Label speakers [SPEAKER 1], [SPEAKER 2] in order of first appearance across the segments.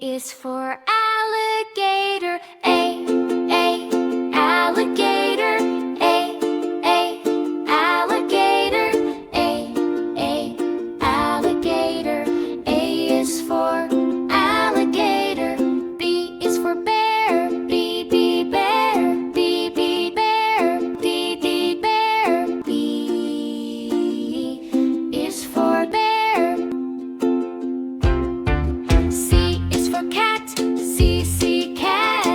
[SPEAKER 1] is for alligator. Alligator. Alligator. Alligator. A is for alligator. B is for bear. B bear. B bear. D bear. B is for bear. C is for cat. C cat.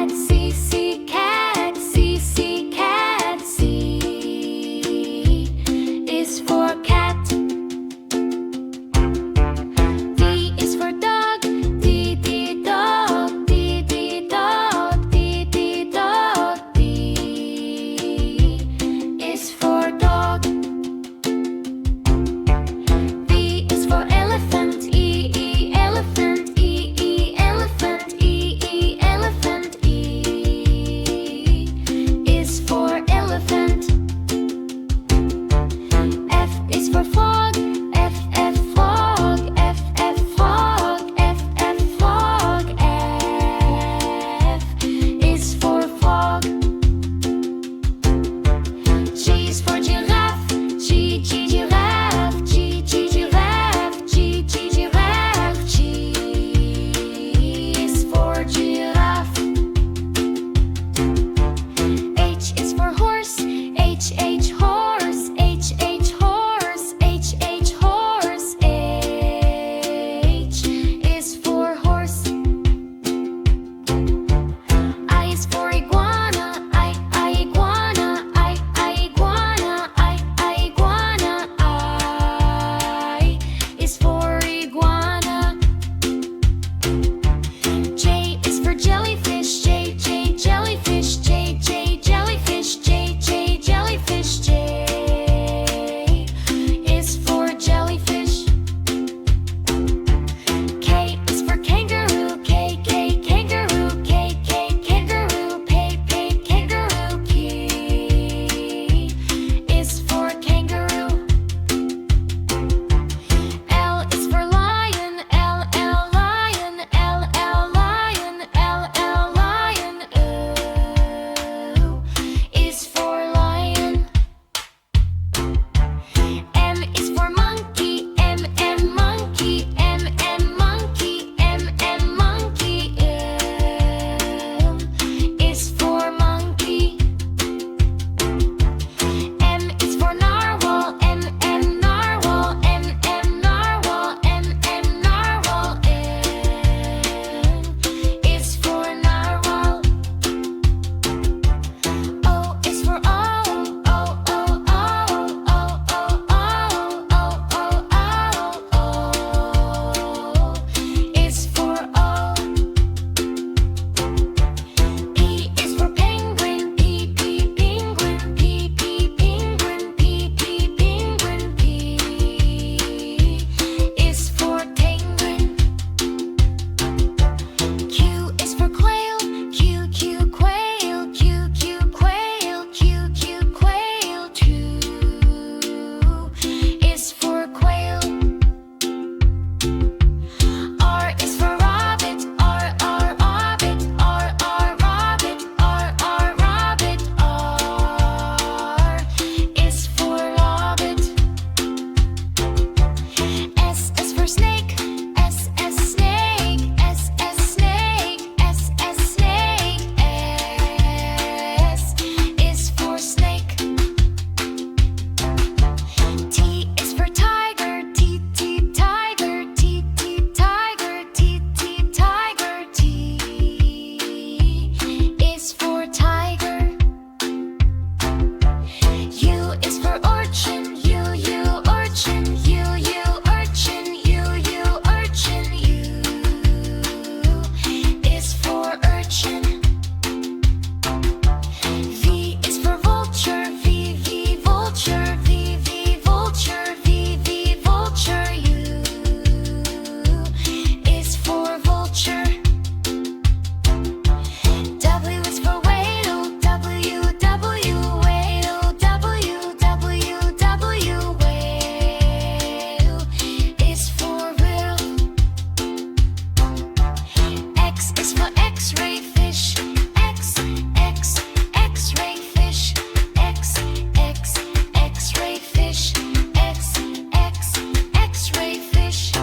[SPEAKER 1] X-ray fish. X, X, X-ray fish. X, X, X-ray fish. X, X, X-ray fish.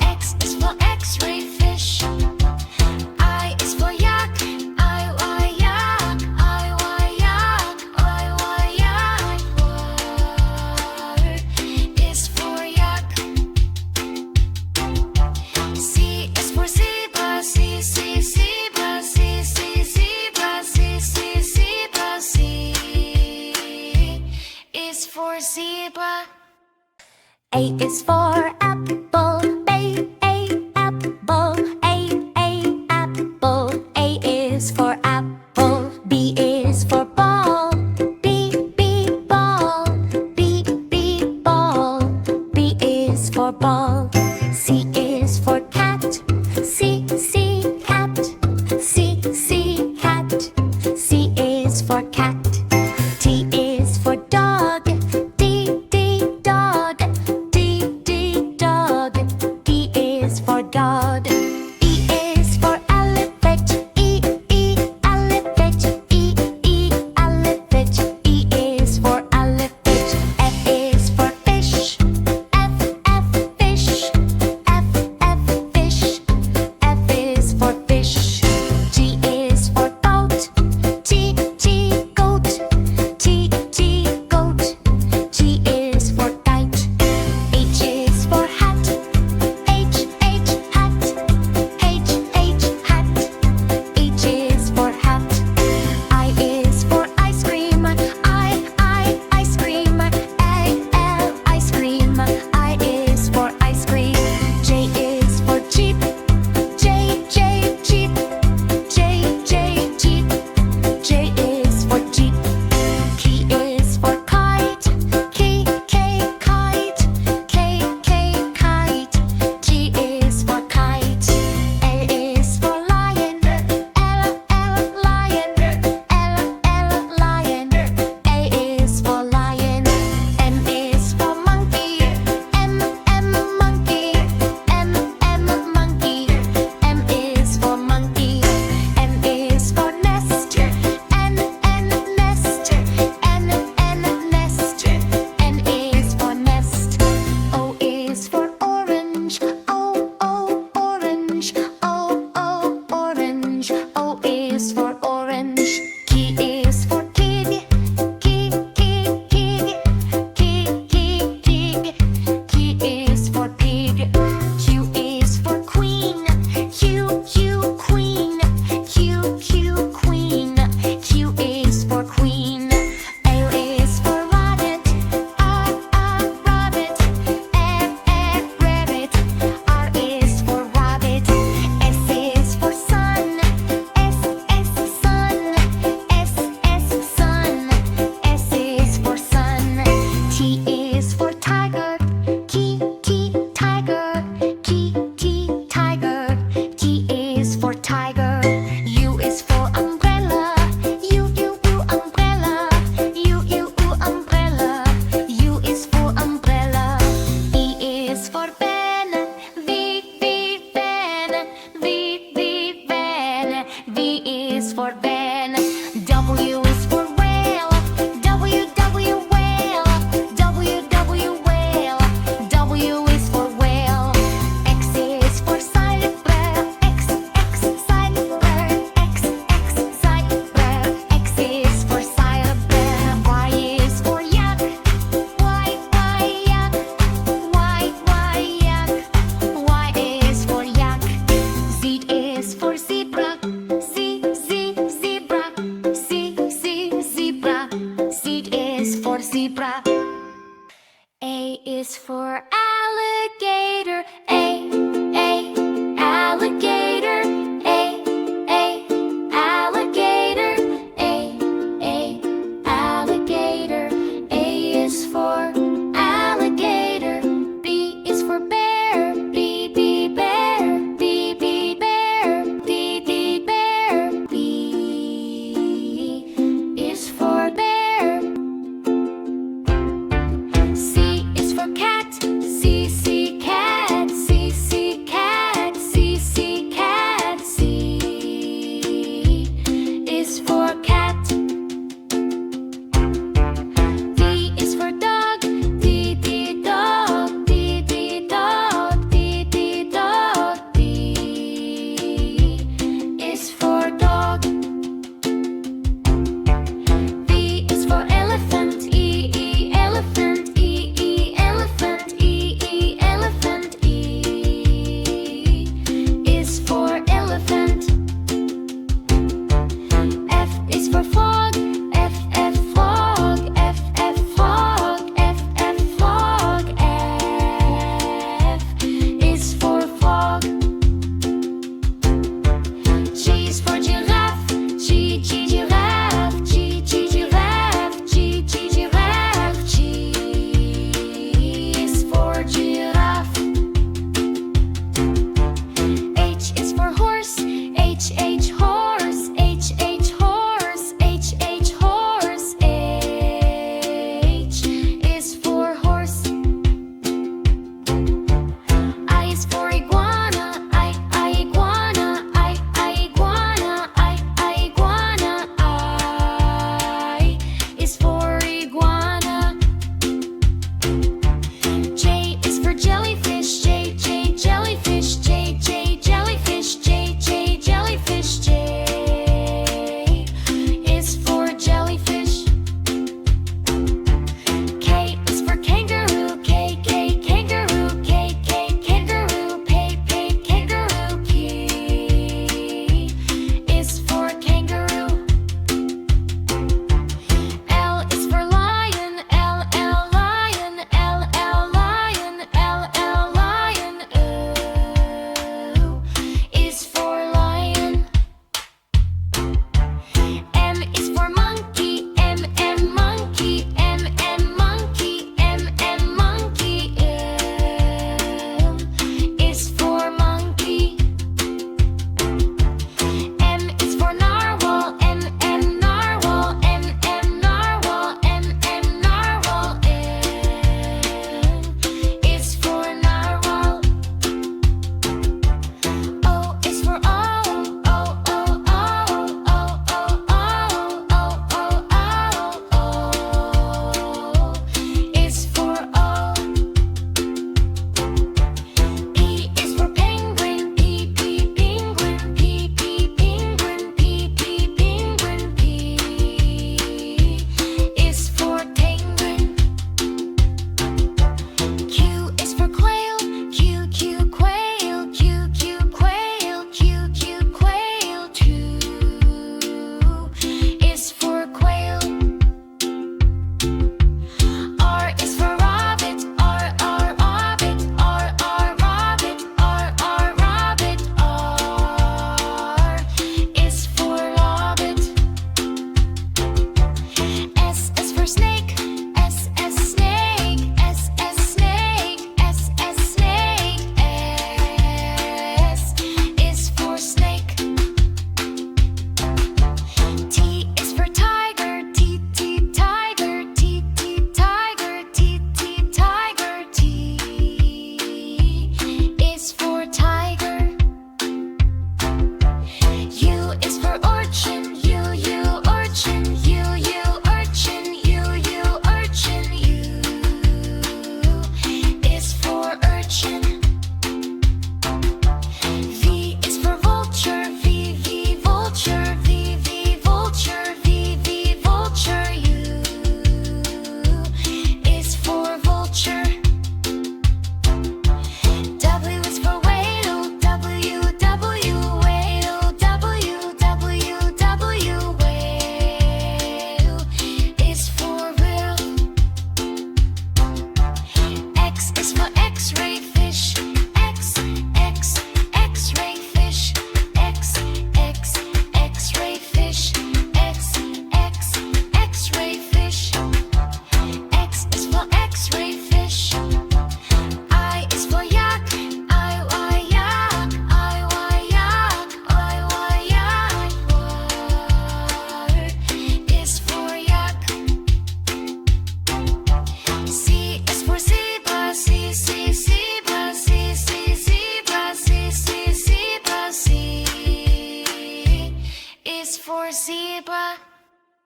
[SPEAKER 1] X is for X-ray fish. I is for yak. I, Y, yak. I, Y, yak. I, Y, yak. Y is for yak. C is for zebra. C, C, zebra. C, C, zebra. C, C, zebra. C is for zebra. A is for apple. A, apple. A, apple. A is for apple. B is for ball. B, ball. B, ball. B is for ball. C is for cat. C, cat. C, cat. C is for cat. T is for dog. D, dog. D,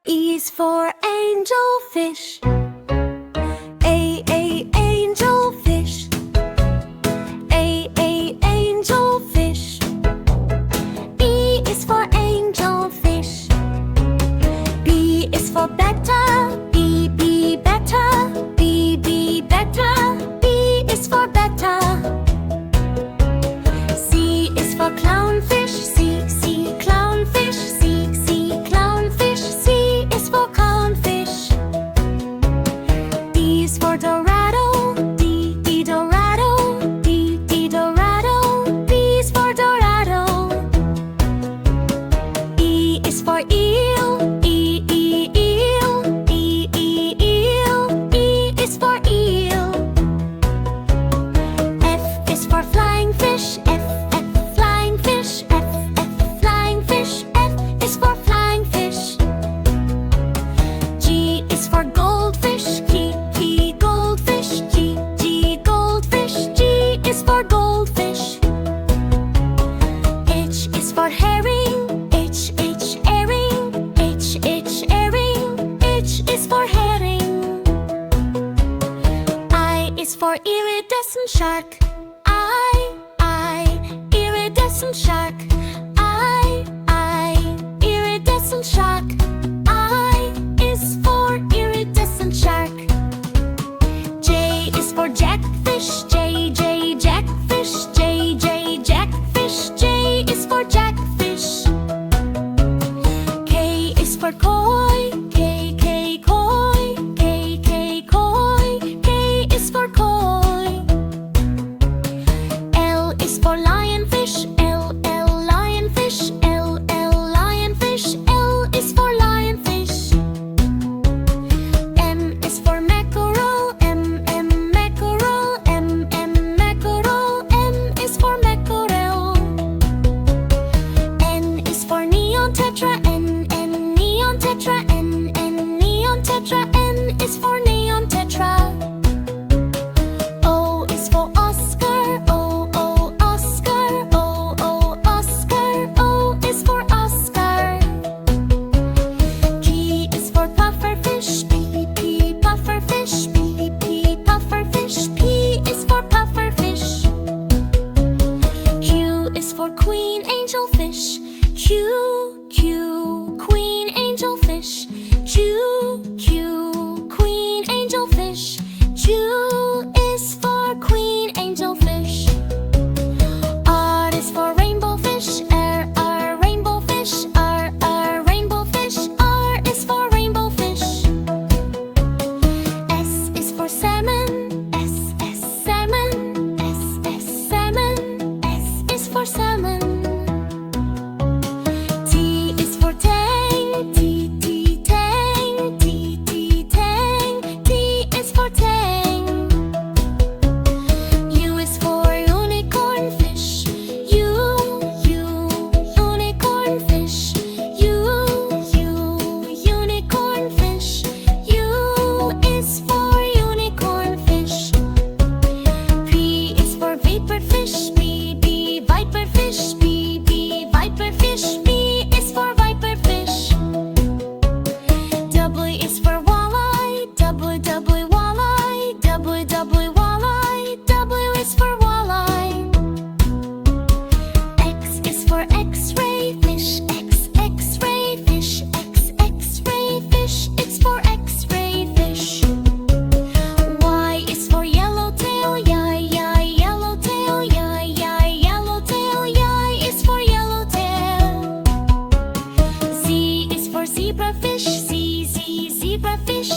[SPEAKER 1] E is for angelfish. Angelfish. Angelfish. B is for angelfish. B is for betta. B betta. B betta. B is for betta. C is for clownfish. C clownfish. C clownfish. C is for clownfish. D is for dorado. D dorado. D dorado. D is for dorado. E is for eel. Eel. E is for eel. F is for flying fish. F flying fish. F flying fish. F is for flying fish. G is for goldfish. G goldfish. G goldfish. G is for goldfish. H is for herring. H herring. H herring. H is for herring. I is for iridescent shark. I iridescent shark. I iridescent shark. I is for iridescent shark. J is for jackfish. J jackfish. J jackfish. J is for jackfish. K is for koi. K koi. K koi. K is for koi. L is for lionfish. L lionfish. L lionfish. L is for lionfish. M is for mackerel. M mackerel. M mackerel. M is for mackerel. N is for neon tetra. N neon tetra. N neon tetra. N is for neon tetra. O is for Oscar. O Oscar. O Oscar. O is for Oscar. P is for pufferfish. P pufferfish. P pufferfish. P is for pufferfish. Q is for queen angelfish. Q queen angelfish. Q queen angelfish. Q is for queen angelfish. R is for rainbow fish. R rainbow fish. R rainbow fish. R is for rainbow fish. S is for salmon. S salmon. S salmon. S is for salmon. T is for tang. T tang. T tang. T is for tang. U is for unicorn fish. U unicorn fish. U unicorn fish. U is for unicorn fish. P is for viper fish. B viper fish. B viper fish. B is for viper fish. W is for walleye. W walleye. W walleye. W is for walleye. X is for X-ray fish. X-ray fish. X-ray fish. It's for X-ray fish. Y is for yellowtail. Yellowtail. Yellowtail. Y is for yellowtail. Z is for zebrafish. Zebrafish.